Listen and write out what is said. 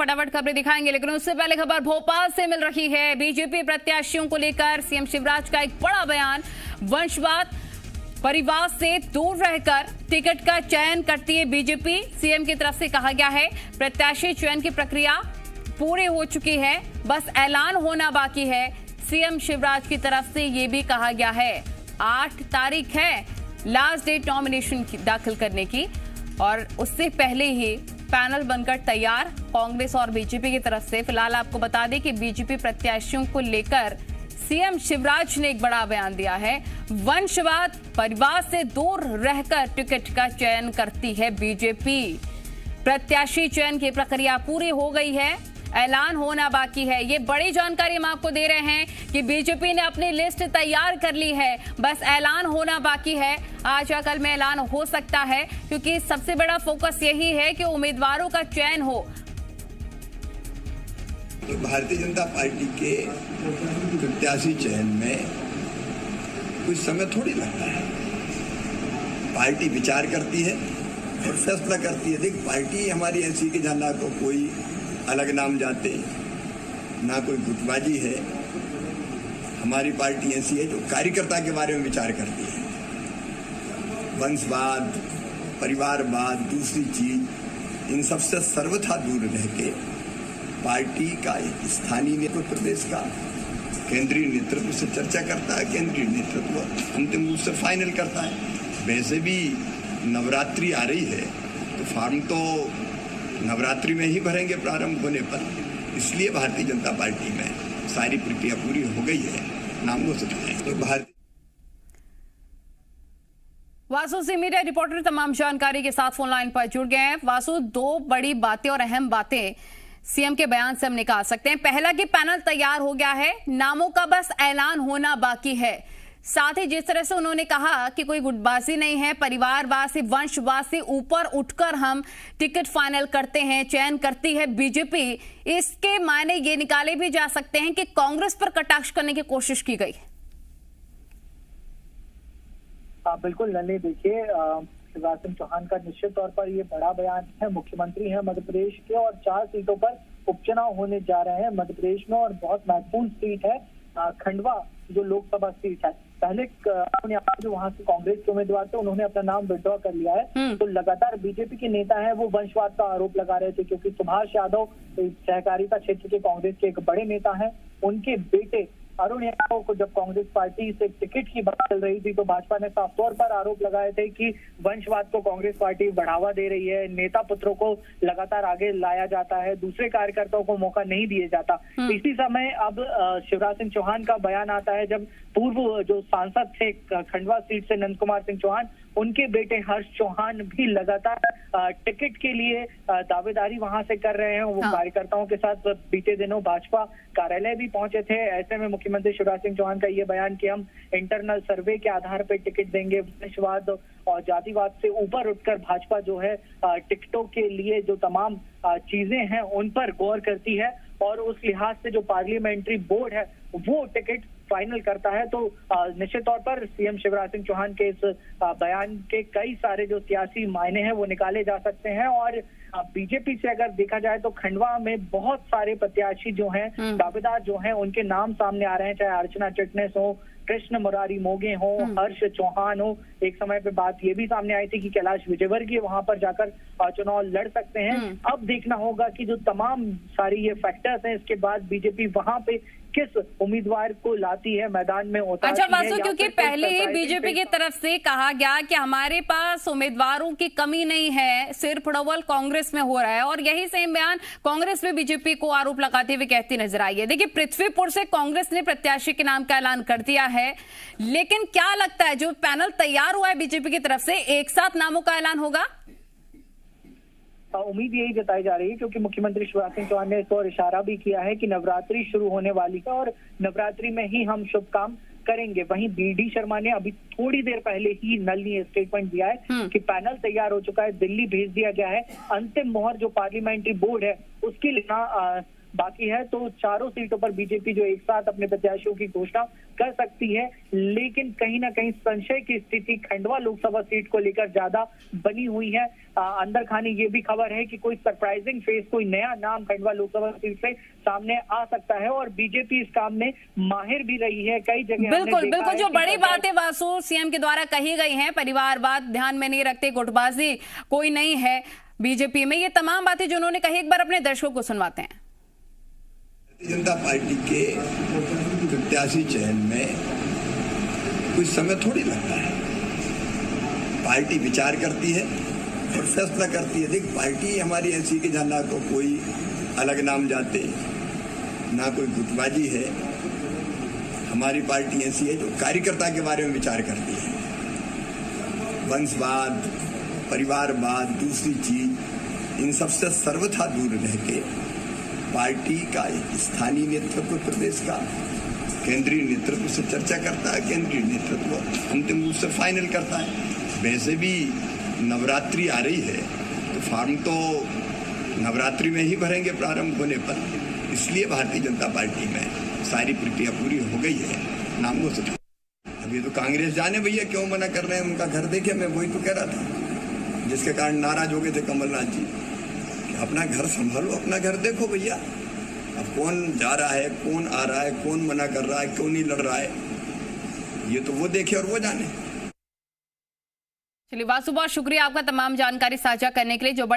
फटाफट खबरें दिखाएंगे, लेकिन उससे पहले खबर भोपाल से मिल रही है। बीजेपी प्रत्याशियों को लेकर सीएम शिवराज का एक बड़ा बयान। वंशवाद परिवार से दूर रहकर टिकट का चयन करती है बीजेपी। सीएम की तरफ से कहा गया है प्रत्याशी चयन की प्रक्रिया पूरी हो चुकी है, बस ऐलान होना बाकी है। सीएम शिवराज की तरफ से ये भी कहा गया है 8 तारीख है लास्ट डेट नॉमिनेशन दाखिल करने की, और उससे पहले ही पैनल बनकर तैयार कांग्रेस और बीजेपी की तरफ से। फिलहाल आपको बता दें कि बीजेपी प्रत्याशियों को लेकर सीएम शिवराज ने एक बड़ा बयान दिया है। वंशवाद परिवार से दूर रहकर टिकट का चयन करती है बीजेपी। प्रत्याशी चयन की प्रक्रिया पूरी हो गई है, ऐलान होना बाकी है। ये बड़ी जानकारी हम आपको दे रहे हैं कि बीजेपी ने अपनी लिस्ट तैयार कर ली है, बस ऐलान होना बाकी है। आज या कल में ऐलान हो सकता है, क्योंकि सबसे बड़ा फोकस यही है कि उम्मीदवारों का चयन हो। तो भारतीय जनता पार्टी के प्रत्याशी चयन में कुछ समय थोड़ी लगता है। पार्टी विचार करती है और फैसला करती है। देख, पार्टी हमारी ऐसी कि जहाँ ना तो कोई अलग नाम जाते, ना कोई गुटबाजी है। हमारी पार्टी ऐसी है जो कार्यकर्ता के बारे में विचार करती है। वंशवाद, परिवारवाद, दूसरी चीज, इन सबसे सर्वथा दूर रह के पार्टी का स्थानीय नेतृत्व, प्रदेश का केंद्रीय नेतृत्व से चर्चा करता है। केंद्रीय नेतृत्व अंतिम रूप से फाइनल करता है। वैसे भी नवरात्रि आ रही है, तो फॉर्म तो नवरात्रि में ही भरेंगे प्रारंभ होने पर। इसलिए भारतीय जनता पार्टी में सारी प्रक्रिया पूरी हो गई है, नाम हो सकते हैं। तो भारतीय वासु से मीडिया रिपोर्टर तमाम जानकारी के साथ फोन लाइन पर जुड़ गए हैं। वासु, 2 बड़ी बातें और अहम बातें सीएम के बयान से हम निकाल सकते हैं। पहला कि पैनल तैयार हो गया है, नामों का बस ऐलान होना बाकी है। साथ ही जिस तरह से उन्होंने कहा कि कोई गुटबाजी नहीं है, परिवारवाद से वंशवाद से ऊपर उठकर हम टिकट फाइनल करते हैं, चयन करती है बीजेपी। इसके मायने ये निकाले भी जा सकते हैं कि कांग्रेस पर कटाक्ष करने की कोशिश की गई। बिल्कुल नन्ही, देखिए शिवराज सिंह चौहान का निश्चित तौर पर ये बड़ा बयान है। मुख्यमंत्री हैं मध्य प्रदेश के और 4 सीटों पर उपचुनाव होने जा रहे हैं मध्य प्रदेश में, और बहुत महत्वपूर्ण सीट है खंडवा जो लोकसभा सीट है। पहले जो वहां से कांग्रेस के उम्मीदवार थे उन्होंने अपना नाम विड्रॉ कर लिया है। तो लगातार बीजेपी के नेता हैं वो वंशवाद का आरोप लगा रहे थे, क्योंकि सुभाष यादव सहकारिता क्षेत्र के कांग्रेस के एक बड़े नेता हैं। उनके बेटे अरुण यादव को जब कांग्रेस पार्टी से टिकट की बात चल रही थी तो भाजपा ने साफ तौर पर आरोप लगाए थे कि वंशवाद को कांग्रेस पार्टी बढ़ावा दे रही है, नेता पुत्रों को लगातार आगे लाया जाता है, दूसरे कार्यकर्ताओं को मौका नहीं दिया जाता। इसी समय अब शिवराज सिंह चौहान का बयान आता है, जब पूर्व जो सांसद थे खंडवा सीट से नंद कुमार सिंह चौहान, उनके बेटे हर्ष चौहान भी लगातार टिकट के लिए दावेदारी वहां से कर रहे हैं। वो कार्यकर्ताओं के साथ बीते दिनों भाजपा कार्यालय भी पहुंचे थे। ऐसे में मुख्यमंत्री शिवराज सिंह चौहान का ये बयान कि हम इंटरनल सर्वे के आधार पर टिकट देंगे, वंशवाद और जातिवाद से ऊपर उठकर भाजपा जो है टिकटों के लिए जो तमाम चीजें हैं उन पर गौर करती है, और उस लिहाज से जो पार्लियामेंट्री बोर्ड है वो टिकट फाइनल करता है। तो निश्चित तौर पर सीएम शिवराज सिंह चौहान के इस बयान के कई सारे जो सियासी मायने हैं वो निकाले जा सकते हैं। और बीजेपी से अगर देखा जाए तो खंडवा में बहुत सारे प्रत्याशी जो हैं, दावेदार जो हैं, उनके नाम सामने आ रहे हैं, चाहे अर्चना चिटनेस हो, कृष्ण मुरारी मोगे हो, हर्ष चौहान हो। एक समय पे बात ये भी सामने आई थी कि कैलाश विजयवर्गीय वहां पर जाकर चुनाव लड़ सकते हैं। अब देखना होगा कि जो तमाम सारी ये फैक्टर्स हैं, इसके बाद बीजेपी वहां पे किस उम्मीदवार को लाती है, मैदान में उतारती है। अच्छा वासु, क्योंकि पहले ही बीजेपी की तरफ से कहा गया कि हमारे पास उम्मीदवारों की कमी नहीं है, सिर्फ डबल कांग्रेस में हो रहा है, और यही सेम बयान कांग्रेस में बीजेपी को आरोप लगाते हुए कहती नजर आई है। देखिए, पृथ्वीपुर से कांग्रेस ने प्रत्याशी के नाम का ऐलान कर दिया है, लेकिन क्या लगता है जो पैनल तैयार हुआ है बीजेपी की तरफ से, एक साथ नामों का ऐलान होगा? उम्मीद यही जताई जा रही है, क्योंकि मुख्यमंत्री शिवराज सिंह चौहान ने इस और इशारा भी किया है कि नवरात्रि शुरू होने वाली है और नवरात्रि में ही हम शुभ काम करेंगे। वहीं बीडी शर्मा ने अभी थोड़ी देर पहले ही नलनी स्टेटमेंट दिया है कि पैनल तैयार हो चुका है, दिल्ली भेज दिया गया है। अंतिम मोहर जो पार्लियामेंट्री बोर्ड है उसकी बाकी है, तो चारों सीटों पर बीजेपी जो एक साथ अपने प्रत्याशियों की घोषणा कर सकती है। लेकिन कहीं ना कहीं संशय की स्थिति खंडवा लोकसभा सीट को लेकर ज्यादा बनी हुई है। अंदर खाने ये भी खबर है कि कोई सरप्राइजिंग फेस, कोई नया नाम खंडवा लोकसभा सीट से सामने आ सकता है और बीजेपी इस काम में माहिर भी रही है। कई जगह बिल्कुल बिल्कुल, जो बड़ी बातें वासु सीएम के द्वारा कही गई हैं, परिवारवाद ध्यान में नहीं रखते, गुटबाजी कोई नहीं है बीजेपी में, ये तमाम बातें जो उन्होंने कही, एक बार अपने दर्शकों को सुनवाते हैं। भारतीय जनता पार्टी के प्रत्याशी चयन में कुछ समय थोड़ी लगता है। पार्टी विचार करती है और फैसला करती है। देख, पार्टी हमारी ऐसी कि जहां ना तो कोई अलग नाम जाते, ना कोई गुटबाजी है। हमारी पार्टी ऐसी है जो कार्यकर्ता के बारे में विचार करती है। वंशवाद, परिवारवाद, दूसरी चीज, इन सबसे सर्वथा दूर रह के पार्टी का स्थानीय नेतृत्व, प्रदेश का केंद्रीय नेतृत्व से चर्चा करता है। केंद्रीय नेतृत्व अंतिम रूप से फाइनल करता है। वैसे भी नवरात्रि आ रही है तो फॉर्म तो नवरात्रि में ही भरेंगे प्रारंभ होने पर। इसलिए भारतीय जनता पार्टी में सारी प्रक्रिया पूरी हो गई है नाम घोषित। अभी तो कांग्रेस जाने भैया क्यों मना कर रहे हैं, उनका घर देखे। मैं वही तो कह रहा था, जिसके कारण नाराज हो गए थे कमलनाथ जी। अपना घर संभालो, अपना घर देखो भैया। अब कौन जा रहा है, कौन आ रहा है, कौन मना कर रहा है, क्यों नहीं लड़ रहा है, ये तो वो देखे और वो जाने। चलिए वासु, बहुत शुक्रिया आपका तमाम जानकारी साझा करने के लिए। जो